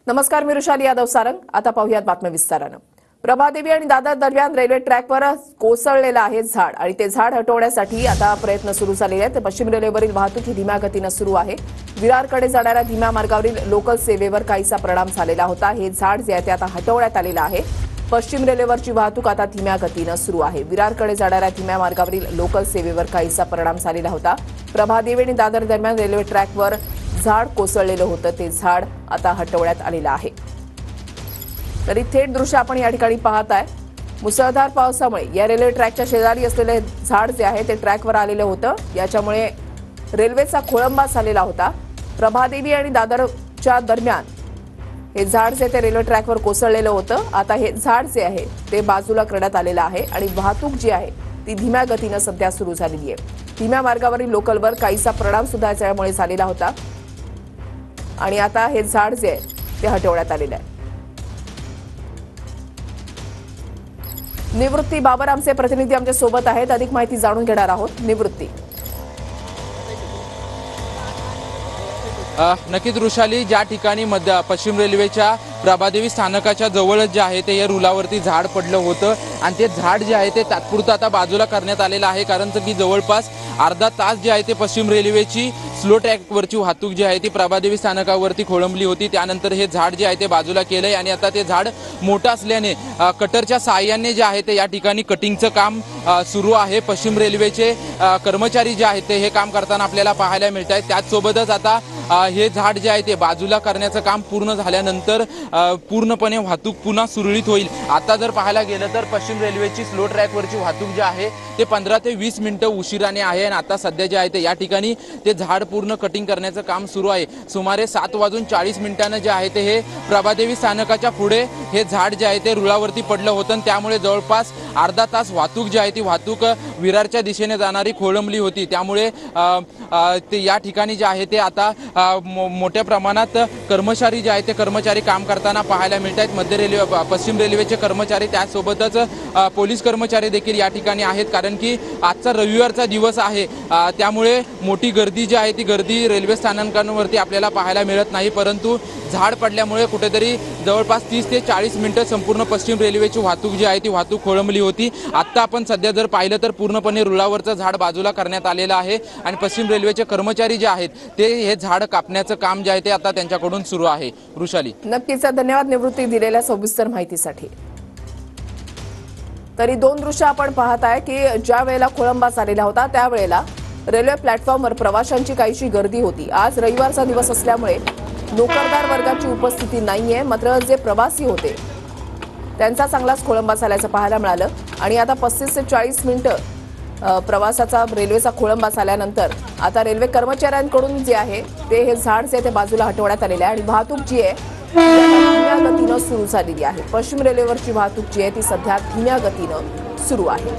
नमस्कार, मी रुशाली यादव सारंग। आता पाहूयात बातम्या विस्ताराने। प्रभादेवी आणि दादर दरम्यान रेल्वे ट्रॅकवर कोसळलेलं आहे झाड आणि ते झाड हटवण्यासाठी आता प्रयत्न सुरू झालेले आहेत। पश्चिम रेल्वेवरील वाहतूक ही धीम्या गतीने सुरू आहे। विरारकडे जाणाऱ्या धीम्या मार्गावरील लोकल सेवेवर काहीसा परिणाम झालेला होता। हे झाड जे आहे ते आता हटवण्यात आलेलं आहे। पश्चिम रेल्वेवरची वाहतूक आता धीम्या गतीने सुरू आहे। विरारकडे जाणाऱ्या धीम्या मार्गावरील लोकल सेवेवर काहीसा परिणाम झालेला होता। प्रभादेवी आणि दादर दरम्यान रेल्वे ट्रॅकवर झाड कोसळलेलं होतं, ते झाड आता हटवण्यात आलेलं आहे। तरी थेट दृश्य आपण या ठिकाणी पाहताय। मुसळधार पावसामुळे या रेल्वे ट्रॅकच्या शेजारी असलेले झाड जे आहे ते ट्रॅकवर आलेलं होतं, याच्यामुळे रेल्वेचा खोळंबा झालेला होता। प्रभादेवी आणि दादरच्या दरम्यान हे झाड जे ते रेल्वे ट्रॅकवर कोसळलेलं होतं। आता हे झाड जे आहे ते बाजूला करण्यात आलेलं आहे आणि वाहतूक जी आहे ती धीम्या गतीने सध्या सुरू झालेली आहे। धीम्या मार्गावरील लोकलवर काहीसा परिणाम सुद्धा यामुळे झालेला होता आणि आता हे झाड जे आहे ते हटवण्यात आलेलं आहे। निवृत्ती बाबर आमचे प्रतिनिधी आमच्या सोबत आहेत, अधिक माहिती जाणून घेणार आहोत। निवृत्ती, नक्कीच रुशाली, ज्या ठिकाणी पश्चिम रेल्वेच्या प्रभादेवी स्थानकाच्या जवळच जे आहे ते या रुलावरती झाड पडलं होतं आणि ते झाड जे आहे ते तात्पुरतं आता बाजूला करण्यात आलेलं आहे, कारण की जवळपास अर्धा तास जे आहे ते पश्चिम रेल्वेची स्लो ट्रॅकवरची वाहतूक जी आहे ती प्रभादेवी स्थानकावरती खोळंबली होती। त्यानंतर हे झाड जे आहे ते बाजूला केलंय आणि आता ते झाड मोठं असल्याने कटरच्या साहाय्याने जे आहे ते या ठिकाणी कटिंगचं काम सुरू आहे। पश्चिम रेल्वेचे कर्मचारी जे आहेत ते हे काम करताना आपल्याला पाहायला मिळत आहेत। त्याचसोबतच आता हे झाड जे आहे ते बाजूला करण्याचं काम पूर्ण झाल्यानंतर पूर्णपणे वाहतूक पुन्हा सुरळीत होईल। आता जर पाहायला गेलं तर पश्चिम रेल्वेची स्लो ट्रॅकवरची वाहतूक जी आहे ते 15 ते 20 मिनिटं उशिराने आहे आणि आता सध्या जे आहे ते या ठिकाणी ते झाड पूर्ण कटिंग करण्याचं काम सुरू आहे। सुमारे 7:40 जे आहे ते हे प्रभादेवी स्थानकाच्या पुढे हे झाड जे आहे ते रुळावरती पडलं होतं आणि त्यामुळे जवळपास अर्धा तास वाहतूक जी आहे ती वाहतूक विरारच्या दिशेने जाणारी खोळंबली होती। त्यामुळे ते या ठिकाणी जे आहे ते आता मोठ्या प्रमाणात कर्मचारी जे आहेत ते कर्मचारी काम करताना पाहायला मिळत आहेत। मध्य रेल्वे, पश्चिम रेल्वेचे कर्मचारी, त्यासोबतच पोलीस कर्मचारी देखील या ठिकाणी आहेत, कारण की आजचा रविवारचा दिवस आहे। त्यामुळे मोठी गर्दी जी आहे ती गर्दी रेल्वे स्थानकांवरती आपल्याला पाहायला मिळत नाही, परंतु झाड पडल्यामुळे कुठेतरी जवळपास 30 ते 40 मिनिटं संपूर्ण पश्चिम रेल्वेची वाहतूक जी आहे ती वाहतूक खोळंबली होती। आता आपण सध्या जर पाहिलं तर पूर्णपणे रुळावरचं झाड बाजूला करण्यात आलेलं आहे आणि पश्चिम रेल्वेचे कर्मचारी जे आहेत ते हे झाड कापण्याचं काम जे आहे ते आता त्यांच्याकडून सुरू आहे। रुशाली, नक्कीच धन्यवाद निवृत्ती दिलेल्या सविस्तर माहितीसाठी। तरी दोन दृश्य आपण पाहत आहे की ज्या वेळेला खोळंबा झालेला होता त्यावेळेला रेल्वे प्लॅटफॉर्मवर प्रवाशांची काहीशी गर्दी होती। आज रविवारचा दिवस असल्यामुळे नोकरदार वर्गाची उपस्थिती नाहीये, मात्र जे प्रवासी होते त्यांचा चांगलाच खोळंबा झाल्याचं पाहायला मिळालं आणि आता 35 ते 40 मिनिटं प्रवासाचा रेल्वेचा खोळंबा झाल्यानंतर आता रेल्वे कर्मचाऱ्यांकडून जे आहे ते हे झाड जे ते बाजूला हटवण्यात आलेले आहे आणि वाहतूक जी आहे धीम्या गतीनं सुरू झालेली आहे। पश्चिम रेल्वेवरची वाहतूक जी आहे ती सध्या धीम्या गतीनं सुरू आहे।